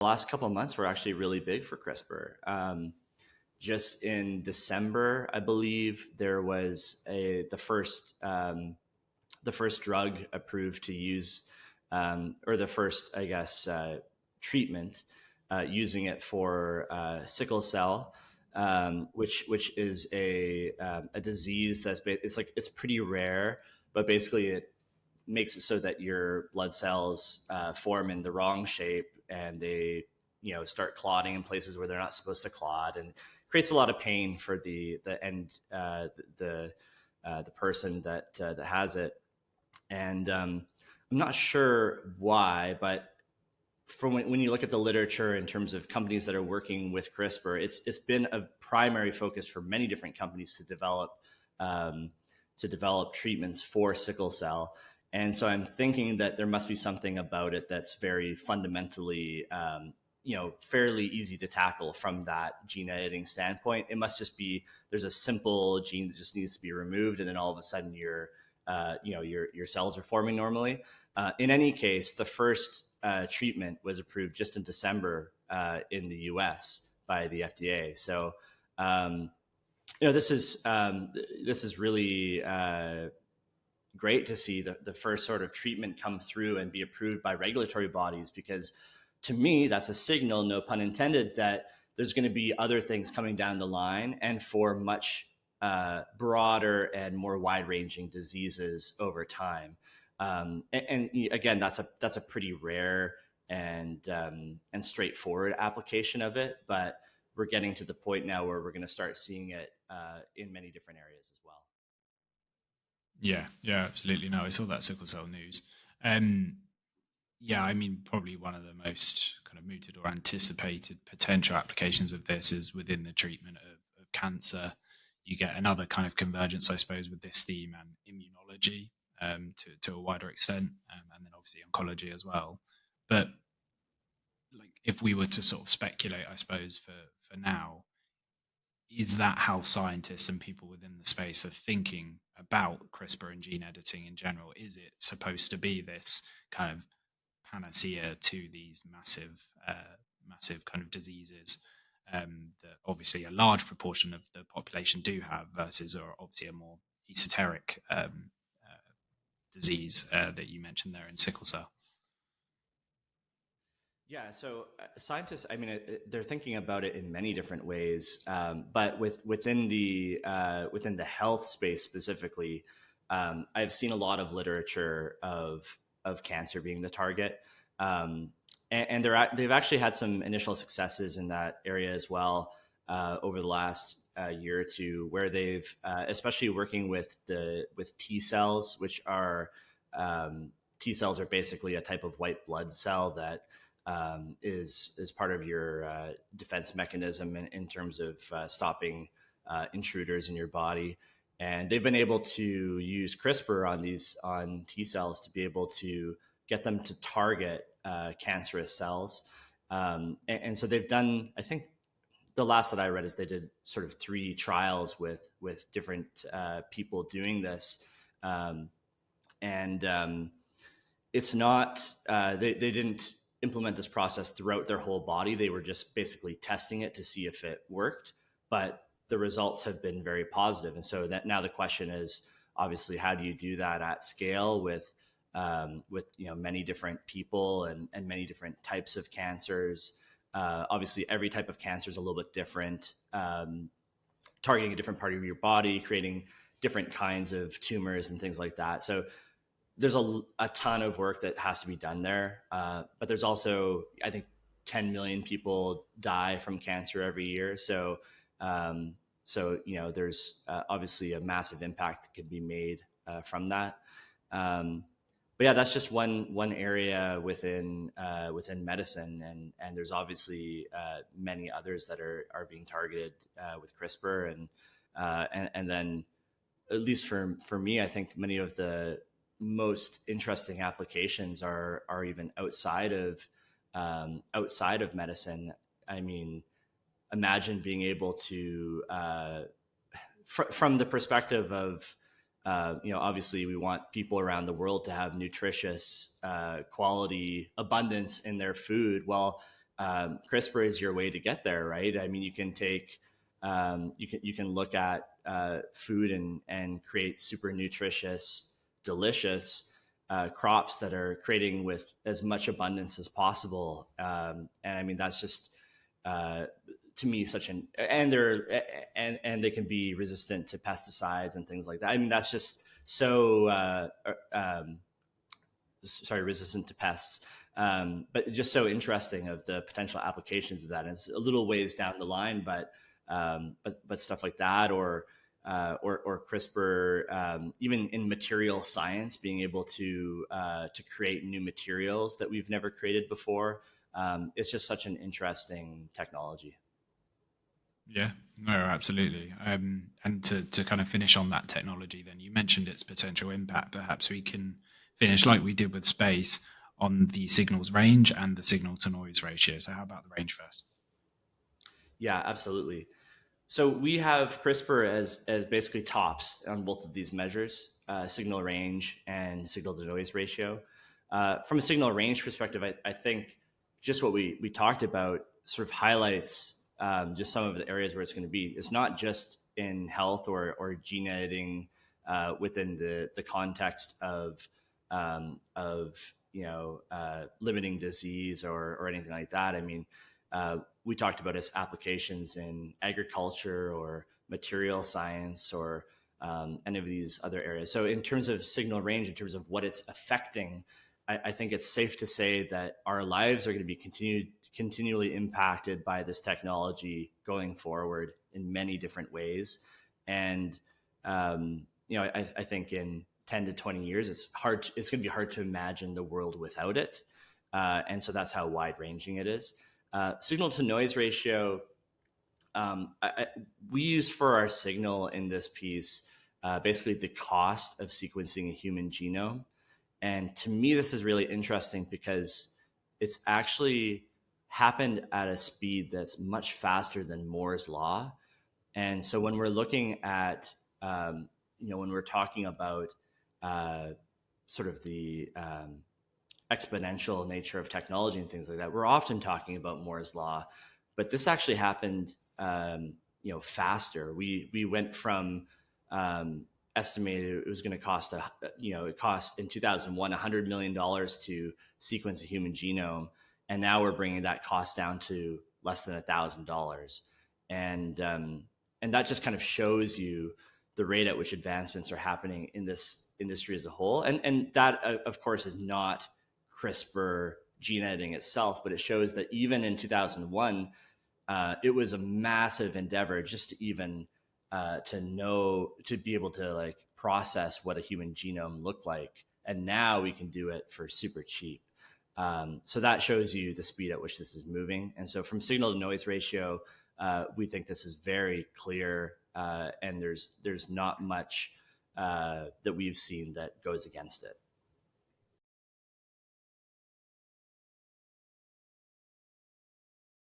The last couple of months were actually really big for CRISPR. Just in December, I believe there was the first drug approved to use, or the first, I guess, treatment using it for sickle cell, which is a disease it's pretty rare, but basically it makes it so that your blood cells form in the wrong shape, and they start clotting in places where they're not supposed to clot, and creates a lot of pain for the person that has it. And I'm not sure why, but from when you look at the literature in terms of companies that are working with CRISPR, it's been a primary focus for many different companies to develop treatments for sickle cell. And so I'm thinking that there must be something about it that's very fundamentally, fairly easy to tackle from that gene editing standpoint. It must just be there's a simple gene that just needs to be removed, and then all of a sudden your cells are forming normally. In any case, the first treatment was approved just in December in the U.S. by the FDA. So, this is really great to see the first sort of treatment come through and be approved by regulatory bodies, because to me, that's a signal, no pun intended, that there's going to be other things coming down the line, and for much broader and more wide-ranging diseases over time. And again, that's a pretty rare and straightforward application of it, but we're getting to the point now where we're going to start seeing it in many different areas as well. Yeah, absolutely. No, I saw that sickle cell news. Yeah, I mean, probably one of the most kind of mooted or anticipated potential applications of this is within the treatment of cancer. You get another kind of convergence, I suppose, with this theme and immunology to a wider extent, and then obviously oncology as well. But like, if we were to sort of speculate, I suppose, for now, is that how scientists and people within the space are thinking about CRISPR and gene editing in general? Is it supposed to be this kind of panacea to these massive kind of diseases that obviously a large proportion of the population do have, versus or obviously a more esoteric disease that you mentioned there in sickle cell? Yeah, so scientists, I mean, they're thinking about it in many different ways, but within the health space specifically, I've seen a lot of literature of cancer being the target, and they've actually had some initial successes in that area as well over the last year or two, where they've especially working with T cells, which are T cells are basically a type of white blood cell that is part of your defense mechanism in terms of stopping intruders in your body. And they've been able to use CRISPR on T cells to be able to get them to target cancerous cells. And so they've done, I think the last that I read is they did sort of 3 trials with different people doing this. It's not, they didn't implement this process throughout their whole body. They were just basically testing it to see if it worked, but the results have been very positive. And so that now the question is, obviously, how do you do that at scale with many different people and many different types of cancers? Obviously, every type of cancer is a little bit different, targeting a different part of your body, creating different kinds of tumors and things like that. So there's a ton of work that has to be done there. But there's also, I think, 10 million people die from cancer every year. So there's obviously a massive impact that could be made from that. But yeah, that's just one area within medicine, and there's obviously many others that are being targeted with CRISPR, and then at least for me, I think many of the most interesting applications are even outside of medicine. I mean, imagine being able to, from the perspective of, obviously we want people around the world to have nutritious, quality abundance in their food. Well, CRISPR is your way to get there, right? I mean, you can take you can look at food and create super nutritious, delicious crops that are creating with as much abundance as possible. And I mean, that's just to me such an and they can be resistant to pesticides and things like that. I mean, that's just so resistant to pests. But just so interesting of the potential applications of that. And it's a little ways down the line, but stuff like that, or CRISPR, even in material science, being able to create new materials that we've never created before. It's just such an interesting technology. Yeah, no, absolutely. And to kind of finish on that technology, then you mentioned its potential impact. Perhaps we can finish like we did with space on the signal's range and the signal to noise ratio. So how about the range first? Yeah, absolutely. So we have CRISPR as basically tops on both of these measures, signal range and signal to noise ratio. From a signal range perspective, I think just what we talked about sort of highlights just some of the areas where it's going to be. It's not just in health or gene editing within the context of limiting disease or anything like that. I mean, we talked about its applications in agriculture or material science or any of these other areas. So in terms of signal range, in terms of what it's affecting, I think it's safe to say that our lives are going to be continually impacted by this technology going forward in many different ways. And, I think in 10 to 20 years, it's going to be hard to imagine the world without it. And so that's how wide ranging it is. Signal to noise ratio, we use for our signal in this piece, basically the cost of sequencing a human genome. And to me, this is really interesting because it's actually happened at a speed that's much faster than Moore's law. And so when we're looking at, when we're talking about sort of the exponential nature of technology and things like that, we're often talking about Moore's law, but this actually happened, faster. We went from estimated it was going to cost it cost in 2001 $100 million to sequence a human genome, and now we're bringing that cost down to less than $1,000, and that just kind of shows you the rate at which advancements are happening in this industry as a whole, and that of course is not CRISPR gene editing itself, but it shows that even in 2001, it was a massive endeavor just to even to be able to like process what a human genome looked like, and now we can do it for super cheap. So that shows you the speed at which this is moving. And so from signal to noise ratio, we think this is very clear, and there's not much that we've seen that goes against it.